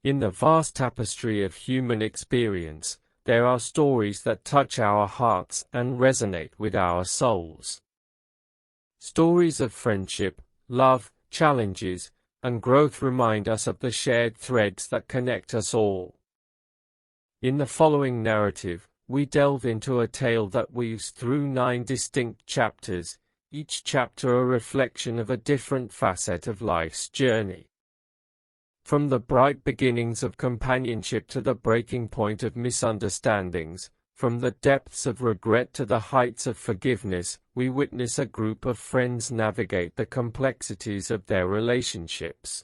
In the vast tapestry of human experience, there are stories that touch our hearts and resonate with our souls. Stories of friendship, love, challenges, and growth remind us of the shared threads that connect us all. In the following narrative, we delve into a tale that weaves through 9 distinct chapters, each chapter a reflection of a different facet of life's journey. From the bright beginnings of companionship to the breaking point of misunderstandings, from the depths of regret to the heights of forgiveness, we witness a group of friends navigate the complexities of their relationships.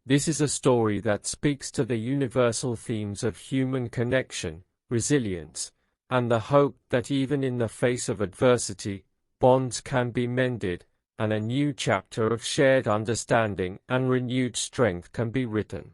This is a story that speaks to the universal themes of human connection, resilience, and the hope that even in the face of adversity, bonds can be mended, and a new chapter of shared understanding and renewed strength can be written.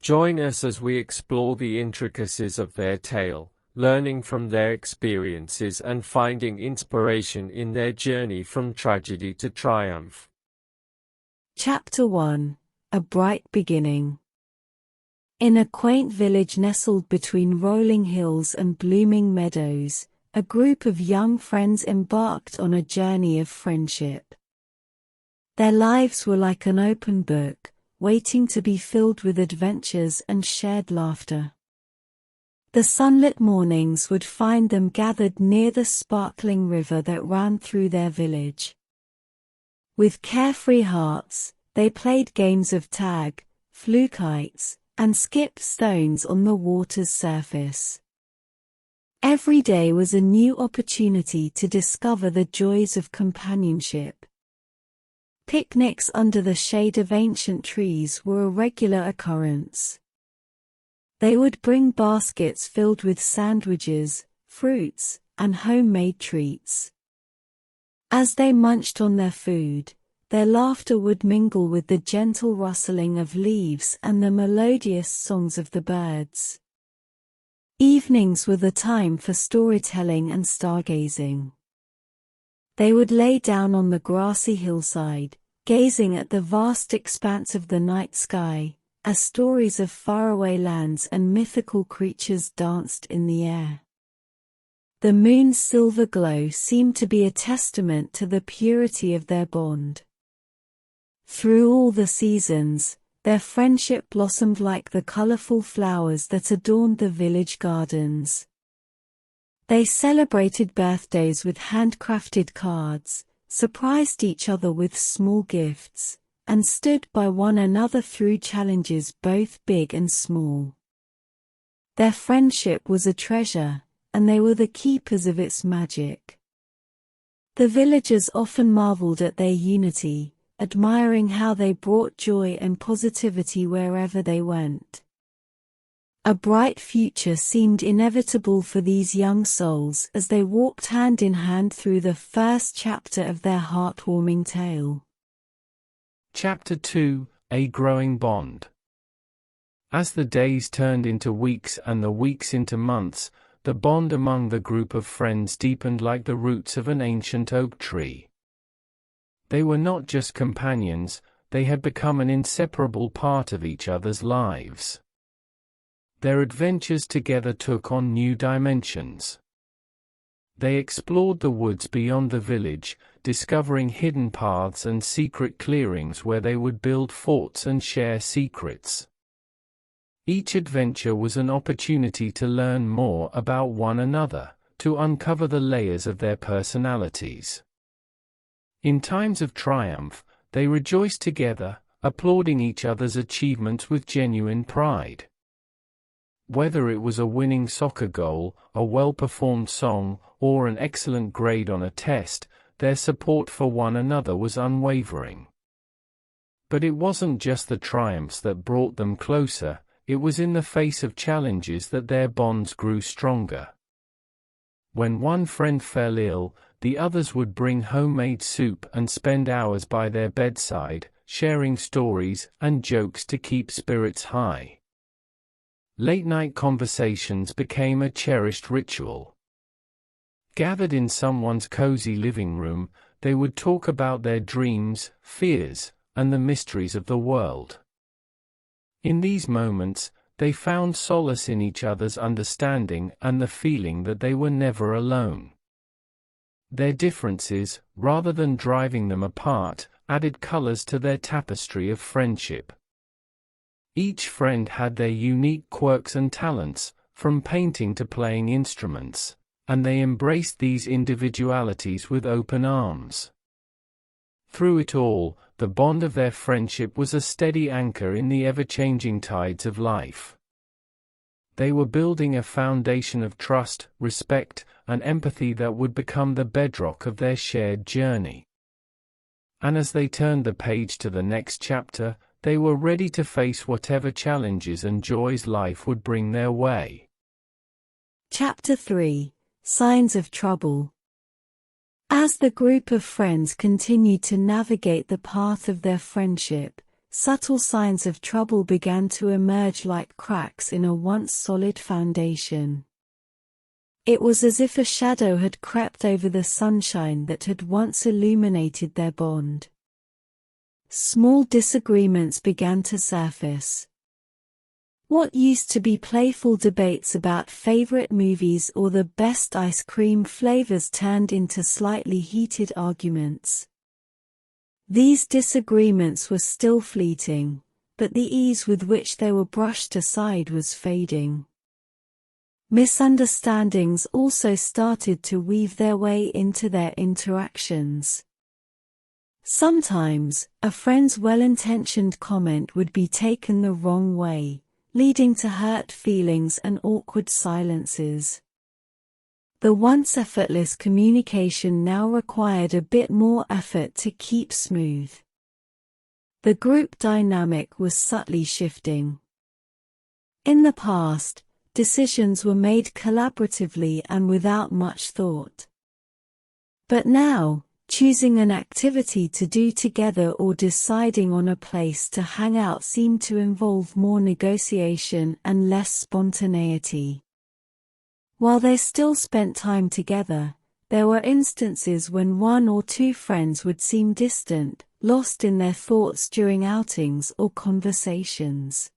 Join us as we explore the intricacies of their tale, learning from their experiences and finding inspiration in their journey from tragedy to triumph. Chapter 1: A Bright Beginning. In a quaint village nestled between rolling hills and blooming meadows, a group of young friends embarked on a journey of friendship. Their lives were like an open book, waiting to be filled with adventures and shared laughter. The sunlit mornings would find them gathered near the sparkling river that ran through their village. With carefree hearts, they played games of tag, flew kites, and skipped stones on the water's surface. Every day was a new opportunity to discover the joys of companionship. Picnics under the shade of ancient trees were a regular occurrence. They would bring baskets filled with sandwiches, fruits, and homemade treats. As they munched on their food, their laughter would mingle with the gentle rustling of leaves and the melodious songs of the birds. Evenings were the time for storytelling and stargazing. They would lay down on the grassy hillside, gazing at the vast expanse of the night sky, as stories of faraway lands and mythical creatures danced in the air. The moon's silver glow seemed to be a testament to the purity of their bond. Through all the seasons, their friendship blossomed like the colorful flowers that adorned the village gardens. They celebrated birthdays with handcrafted cards, surprised each other with small gifts, and stood by one another through challenges both big and small. Their friendship was a treasure, and they were the keepers of its magic. The villagers often marveled at their unity, admiring how they brought joy and positivity wherever they went. A bright future seemed inevitable for these young souls as they walked hand in hand through the first chapter of their heartwarming tale. Chapter 2: A Growing Bond. As the days turned into weeks and the weeks into months, the bond among the group of friends deepened like the roots of an ancient oak tree. They were not just companions, they had become an inseparable part of each other's lives. Their adventures together took on new dimensions. They explored the woods beyond the village, discovering hidden paths and secret clearings where they would build forts and share secrets. Each adventure was an opportunity to learn more about one another, to uncover the layers of their personalities. In times of triumph, they rejoiced together, applauding each other's achievements with genuine pride. Whether it was a winning soccer goal, a well-performed song, or an excellent grade on a test, their support for one another was unwavering. But it wasn't just the triumphs that brought them closer, it was in the face of challenges that their bonds grew stronger. When one friend fell ill, the others would bring homemade soup and spend hours by their bedside, sharing stories and jokes to keep spirits high. Late-night conversations became a cherished ritual. Gathered in someone's cozy living room, they would talk about their dreams, fears, and the mysteries of the world. In these moments, they found solace in each other's understanding and the feeling that they were never alone. Their differences, rather than driving them apart, added colors to their tapestry of friendship. Each friend had their unique quirks and talents, from painting to playing instruments, and they embraced these individualities with open arms. Through it all, the bond of their friendship was a steady anchor in the ever-changing tides of life. They were building a foundation of trust, respect, and empathy that would become the bedrock of their shared journey. And as they turned the page to the next chapter, they were ready to face whatever challenges and joys life would bring their way. Chapter 3: Signs of Trouble. As the group of friends continued to navigate the path of their friendship, subtle signs of trouble began to emerge like cracks in a once solid foundation. It was as if a shadow had crept over the sunshine that had once illuminated their bond. Small disagreements began to surface. What used to be playful debates about favorite movies or the best ice cream flavors turned into slightly heated arguments. These disagreements were still fleeting, but the ease with which they were brushed aside was fading. Misunderstandings also started to weave their way into their interactions. Sometimes, a friend's well-intentioned comment would be taken the wrong way, leading to hurt feelings and awkward silences. The once effortless communication now required a bit more effort to keep smooth. The group dynamic was subtly shifting. In the past, decisions were made collaboratively and without much thought. But now, choosing an activity to do together or deciding on a place to hang out seemed to involve more negotiation and less spontaneity. While they still spent time together, there were instances when one or two friends would seem distant, lost in their thoughts during outings or conversations.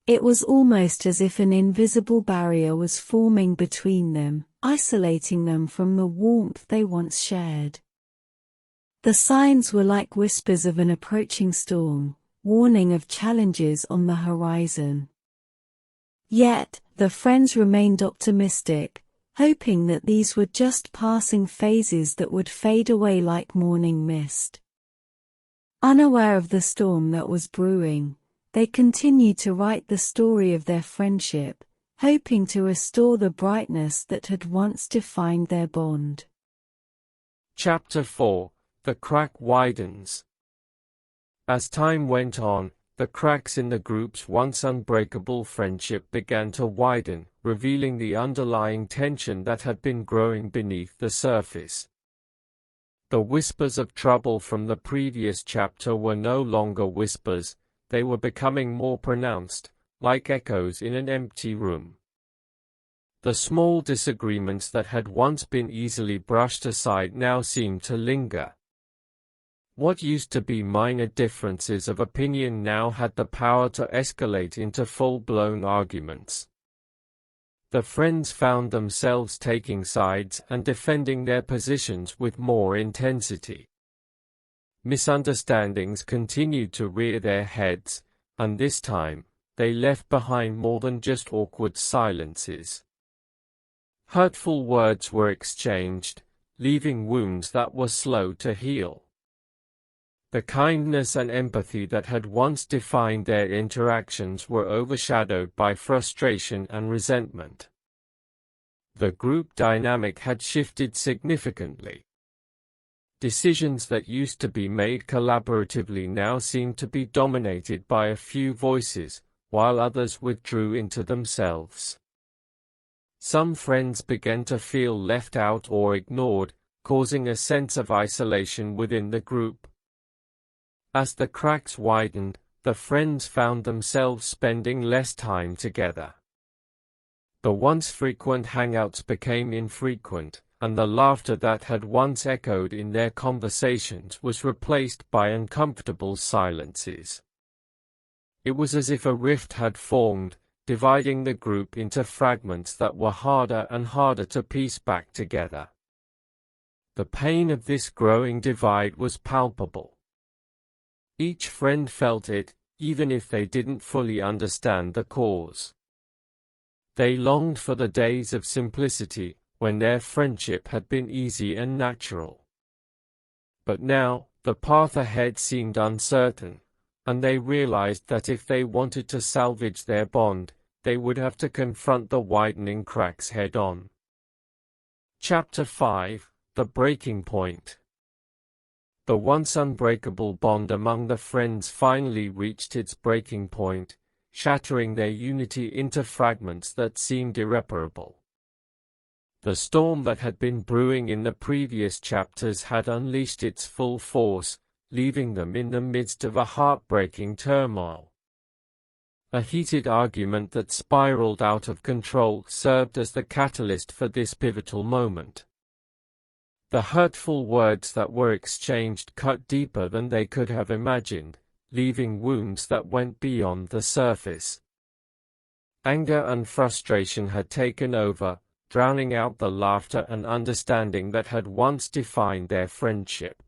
It was almost as if an invisible barrier was forming between them, isolating them from the warmth they once shared. The signs were like whispers of an approaching storm, warning of challenges on the horizon. Yet, the friends remained optimistic, hoping that these were just passing phases that would fade away like morning mist. Unaware of the storm that was brewing, they continued to write the story of their friendship, hoping to restore the brightness that had once defined their bond. Chapter 4: The Crack Widens. As time went on, the cracks in the group's once unbreakable friendship began to widen, revealing the underlying tension that had been growing beneath the surface. The whispers of trouble from the previous chapter were no longer whispers, they were becoming more pronounced, like echoes in an empty room. The small disagreements that had once been easily brushed aside now seemed to linger. What used to be minor differences of opinion now had the power to escalate into full-blown arguments. The friends found themselves taking sides and defending their positions with more intensity. Misunderstandings continued to rear their heads, and this time, they left behind more than just awkward silences. Hurtful words were exchanged, leaving wounds that were slow to heal. The kindness and empathy that had once defined their interactions were overshadowed by frustration and resentment. The group dynamic had shifted significantly. Decisions that used to be made collaboratively now seemed to be dominated by a few voices, while others withdrew into themselves. Some friends began to feel left out or ignored, causing a sense of isolation within the group. As the cracks widened, the friends found themselves spending less time together. The once frequent hangouts became infrequent, and the laughter that had once echoed in their conversations was replaced by uncomfortable silences. It was as if a rift had formed, dividing the group into fragments that were harder and harder to piece back together. The pain of this growing divide was palpable. Each friend felt it, even if they didn't fully understand the cause. They longed for the days of simplicity, when their friendship had been easy and natural. But now, the path ahead seemed uncertain, and they realized that if they wanted to salvage their bond, they would have to confront the widening cracks head-on. Chapter 5: The Breaking Point. The once unbreakable bond among the friends finally reached its breaking point, shattering their unity into fragments that seemed irreparable. The storm that had been brewing in the previous chapters had unleashed its full force, leaving them in the midst of a heartbreaking turmoil. A heated argument that spiraled out of control served as the catalyst for this pivotal moment. The hurtful words that were exchanged cut deeper than they could have imagined, leaving wounds that went beyond the surface. Anger and frustration had taken over, drowning out the laughter and understanding that had once defined their friendship.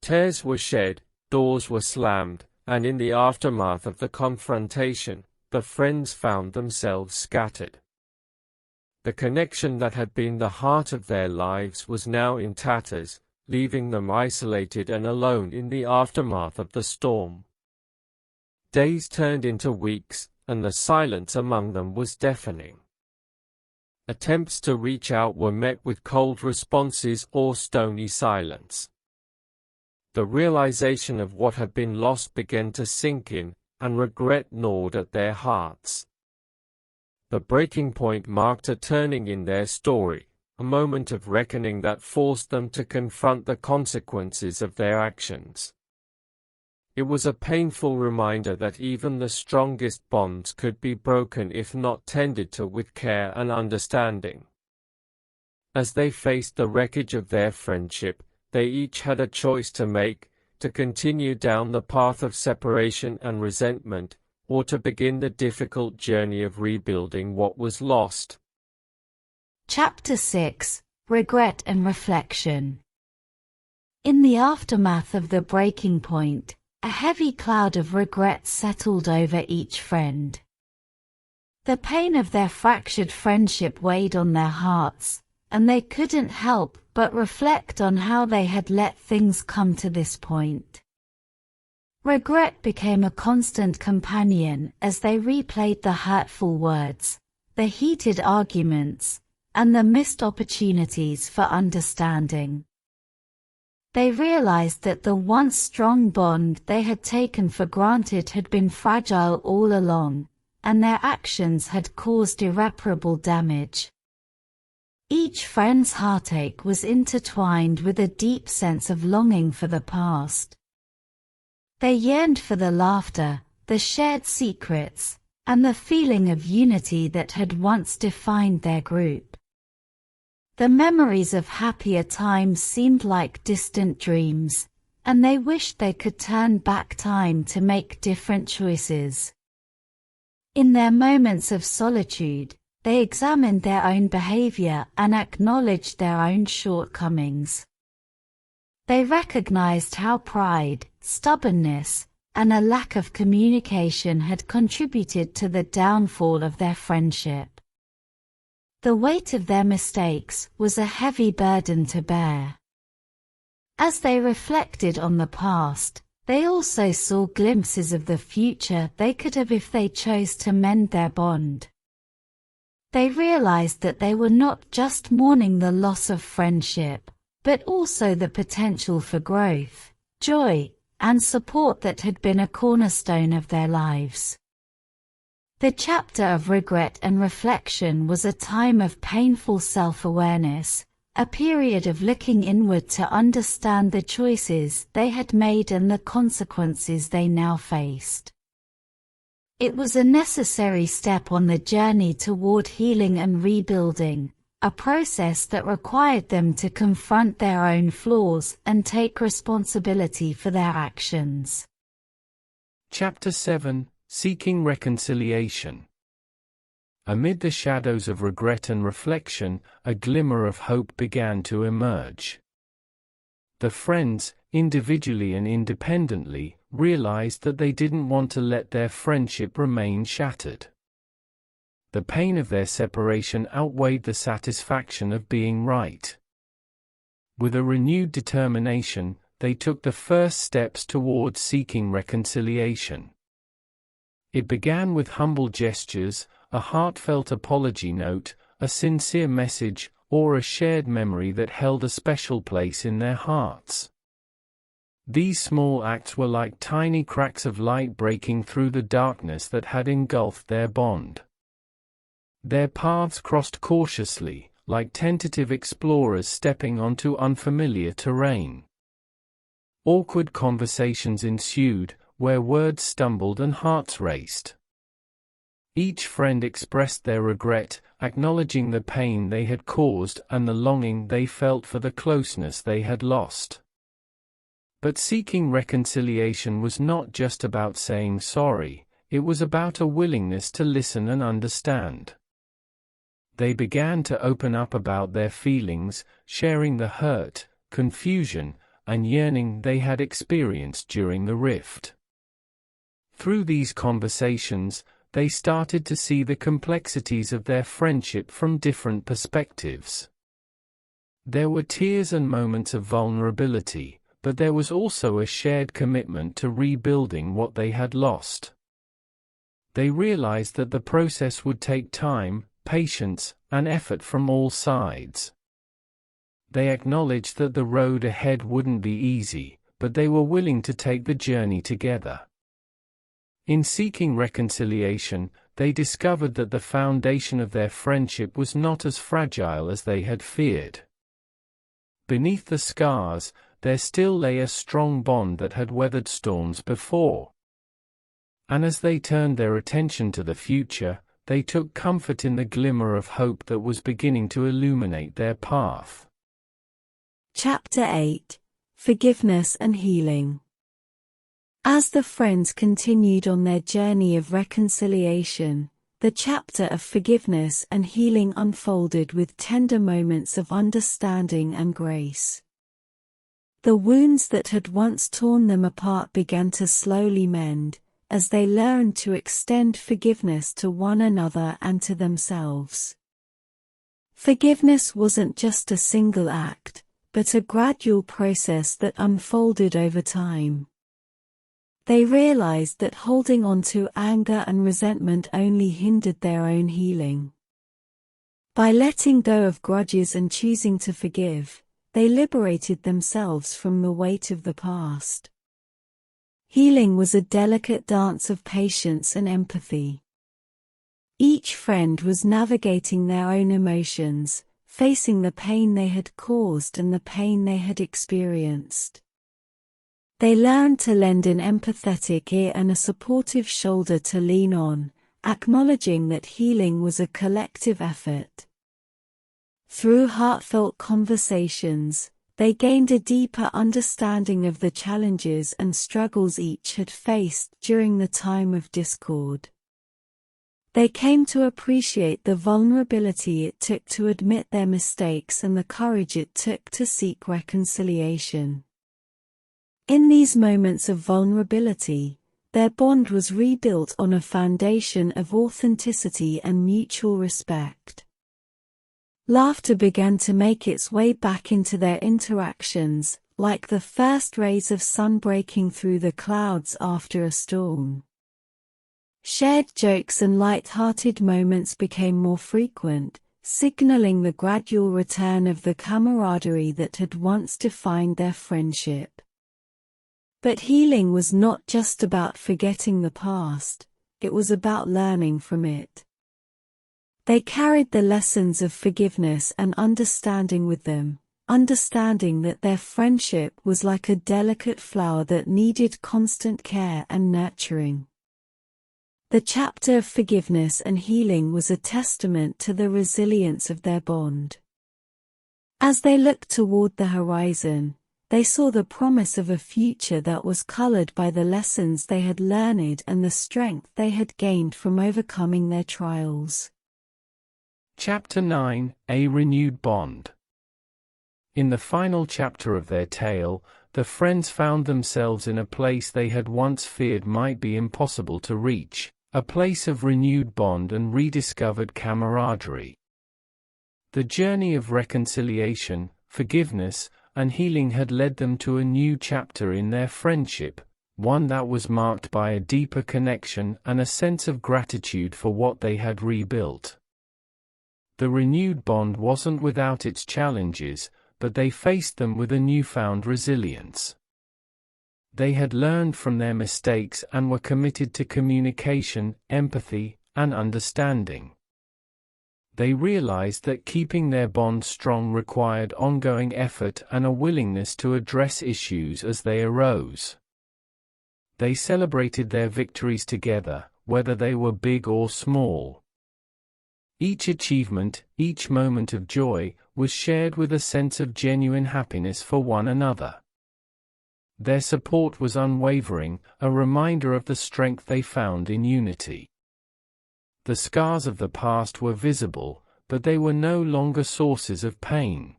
Tears were shed, doors were slammed, and in the aftermath of the confrontation, the friends found themselves scattered. The connection that had been the heart of their lives was now in tatters, leaving them isolated and alone in the aftermath of the storm. Days turned into weeks, and the silence among them was deafening. Attempts to reach out were met with cold responses or stony silence. The realization of what had been lost began to sink in, and regret gnawed at their hearts. The breaking point marked a turning in their story, a moment of reckoning that forced them to confront the consequences of their actions. It was a painful reminder that even the strongest bonds could be broken if not tended to with care and understanding. As they faced the wreckage of their friendship, they each had a choice to make: to continue down the path of separation and resentment, or to begin the difficult journey of rebuilding what was lost. Chapter 6: Regret and Reflection. In the aftermath of the breaking point, a heavy cloud of regret settled over each friend. The pain of their fractured friendship weighed on their hearts, and they couldn't help but reflect on how they had let things come to this point. Regret became a constant companion as they replayed the hurtful words, the heated arguments, and the missed opportunities for understanding. They realized that the once strong bond they had taken for granted had been fragile all along, and their actions had caused irreparable damage. Each friend's heartache was intertwined with a deep sense of longing for the past. They yearned for the laughter, the shared secrets, and the feeling of unity that had once defined their group. The memories of happier times seemed like distant dreams, and they wished they could turn back time to make different choices. In their moments of solitude, they examined their own behavior and acknowledged their own shortcomings. They recognized how pride, stubbornness, and a lack of communication had contributed to the downfall of their friendship. The weight of their mistakes was a heavy burden to bear. As they reflected on the past, they also saw glimpses of the future they could have if they chose to mend their bond. They realized that they were not just mourning the loss of friendship, but also the potential for growth, joy, and support that had been a cornerstone of their lives. The chapter of regret and reflection was a time of painful self-awareness, a period of looking inward to understand the choices they had made and the consequences they now faced. It was a necessary step on the journey toward healing and rebuilding, a process that required them to confront their own flaws and take responsibility for their actions. Chapter 7, Seeking Reconciliation. Amid the shadows of regret and reflection, a glimmer of hope began to emerge. The friends, individually and independently, realized that they didn't want to let their friendship remain shattered. The pain of their separation outweighed the satisfaction of being right. With a renewed determination, they took the first steps towards seeking reconciliation. It began with humble gestures, a heartfelt apology note, a sincere message, or a shared memory that held a special place in their hearts. These small acts were like tiny cracks of light breaking through the darkness that had engulfed their bond. Their paths crossed cautiously, like tentative explorers stepping onto unfamiliar terrain. Awkward conversations ensued, where words stumbled and hearts raced. Each friend expressed their regret, acknowledging the pain they had caused and the longing they felt for the closeness they had lost. But seeking reconciliation was not just about saying sorry, it was about a willingness to listen and understand. They began to open up about their feelings, sharing the hurt, confusion, and yearning they had experienced during the rift. Through these conversations, they started to see the complexities of their friendship from different perspectives. There were tears and moments of vulnerability, but there was also a shared commitment to rebuilding what they had lost. They realized that the process would take time, patience, and effort from all sides. They acknowledged that the road ahead wouldn't be easy, but they were willing to take the journey together. In seeking reconciliation, they discovered that the foundation of their friendship was not as fragile as they had feared. Beneath the scars, there still lay a strong bond that had weathered storms before. And as they turned their attention to the future, they took comfort in the glimmer of hope that was beginning to illuminate their path. Chapter 8: Forgiveness and Healing. As the friends continued on their journey of reconciliation, the chapter of forgiveness and healing unfolded with tender moments of understanding and grace. The wounds that had once torn them apart began to slowly mend, as they learned to extend forgiveness to one another and to themselves. Forgiveness wasn't just a single act, but a gradual process that unfolded over time. They realized that holding on to anger and resentment only hindered their own healing. By letting go of grudges and choosing to forgive, they liberated themselves from the weight of the past. Healing was a delicate dance of patience and empathy. Each friend was navigating their own emotions, facing the pain they had caused and the pain they had experienced. They learned to lend an empathetic ear and a supportive shoulder to lean on, acknowledging that healing was a collective effort. Through heartfelt conversations, they gained a deeper understanding of the challenges and struggles each had faced during the time of discord. They came to appreciate the vulnerability it took to admit their mistakes and the courage it took to seek reconciliation. In these moments of vulnerability, their bond was rebuilt on a foundation of authenticity and mutual respect. Laughter began to make its way back into their interactions, like the first rays of sun breaking through the clouds after a storm. Shared jokes and light-hearted moments became more frequent, signaling the gradual return of the camaraderie that had once defined their friendship. But healing was not just about forgetting the past, it was about learning from it. They carried the lessons of forgiveness and understanding with them, understanding that their friendship was like a delicate flower that needed constant care and nurturing. The chapter of forgiveness and healing was a testament to the resilience of their bond. As they looked toward the horizon, They saw the promise of a future that was colored by the lessons they had learned and the strength they had gained from overcoming their trials. Chapter 9: A Renewed Bond. In the final chapter of their tale, the friends found themselves in a place they had once feared might be impossible to reach, a place of renewed bond and rediscovered camaraderie. The journey of reconciliation, forgiveness, and healing had led them to a new chapter in their friendship, one that was marked by a deeper connection and a sense of gratitude for what they had rebuilt. The renewed bond wasn't without its challenges, but they faced them with a newfound resilience. They had learned from their mistakes and were committed to communication, empathy, and understanding. They realized that keeping their bond strong required ongoing effort and a willingness to address issues as they arose. They celebrated their victories together, whether they were big or small. Each achievement, each moment of joy, was shared with a sense of genuine happiness for one another. Their support was unwavering, a reminder of the strength they found in unity. The scars of the past were visible, but they were no longer sources of pain.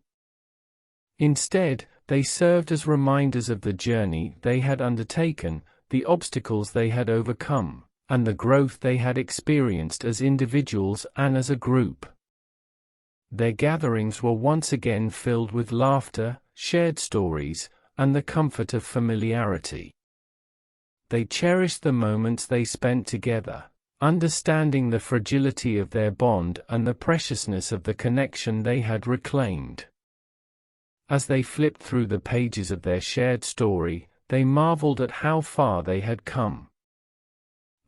Instead, they served as reminders of the journey they had undertaken, the obstacles they had overcome, and the growth they had experienced as individuals and as a group. Their gatherings were once again filled with laughter, shared stories, and the comfort of familiarity. They cherished the moments they spent together, understanding the fragility of their bond and the preciousness of the connection they had reclaimed. As they flipped through the pages of their shared story, they marveled at how far they had come.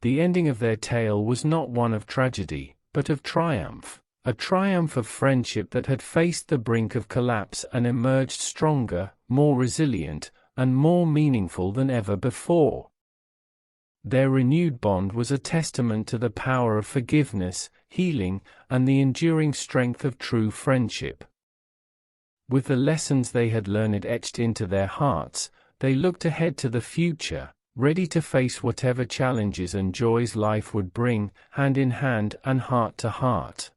The ending of their tale was not one of tragedy, but of triumph, a triumph of friendship that had faced the brink of collapse and emerged stronger, more resilient, and more meaningful than ever before. Their renewed bond was a testament to the power of forgiveness, healing, and the enduring strength of true friendship. With the lessons they had learned etched into their hearts, they looked ahead to the future, ready to face whatever challenges and joys life would bring, hand in hand and heart to heart.